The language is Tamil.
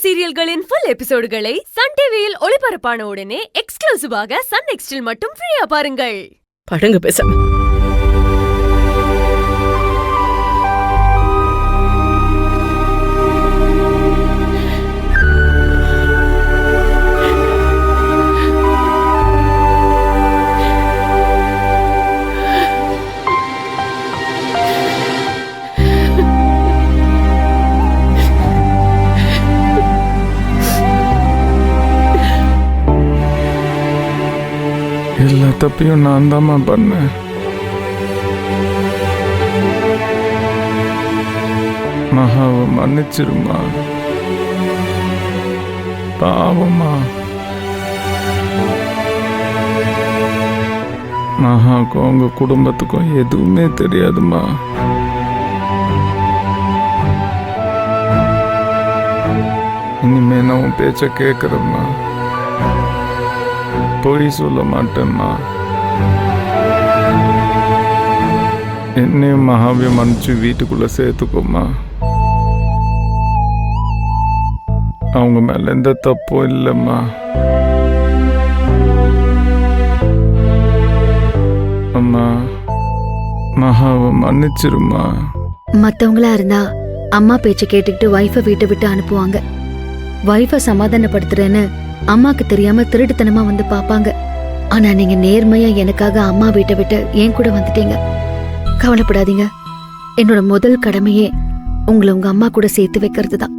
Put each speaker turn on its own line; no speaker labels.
சீரியல்களின் ஃபுல் எபிசோடுகளை சன் டிவியில் ஒளிபரப்பான உடனே எக்ஸ்க்ளூசிவாக சன் நெக்ஸ்டில் மட்டும் ஃப்ரீயா பாருங்கள்.
படுங்க பேசாம.
எல்லா தப்பையும் நான் தாம்மா பண்ணேன். மகாவை மன்னிச்சிருமா. பாவம்மா. மகாவுக்கும் உங்க குடும்பத்துக்கும் எதுவுமே தெரியாதுமா. இனிமே நான் உன் பேச்ச கேட்கறேம்மா. பொய் சொல்ல மாட்டேம்மா. என்னையும் மகாவை மன்னிச்சு வீட்டுக்குள்ள சேர்த்துக்கோமா. அவங்க மேல எந்த தப்பும் இல்லைம்மா. அம்மா, மகாவை மன்னிச்சிருமா.
மத்தவங்களா இருந்தா அம்மா பேச்ச கேட்டுக்கிட்டு வைஃபை வீட்டை விட்டு அனுப்புவாங்க. வைஃபை சமாதானப்படுத்துறேன்னு அம்மாக்கு தெரியாம திருட்டுத்தனமா வந்து பாப்பாங்க. ஆனா நீங்க நேர்மையா எனக்காக அம்மா வீட்டை விட்டு என் கூட வந்துட்டீங்க. கவலைப்படாதீங்க. என்னோட முதல் கடமையே உங்களை உங்க அம்மா கூட சேர்த்து வைக்கிறது தான்.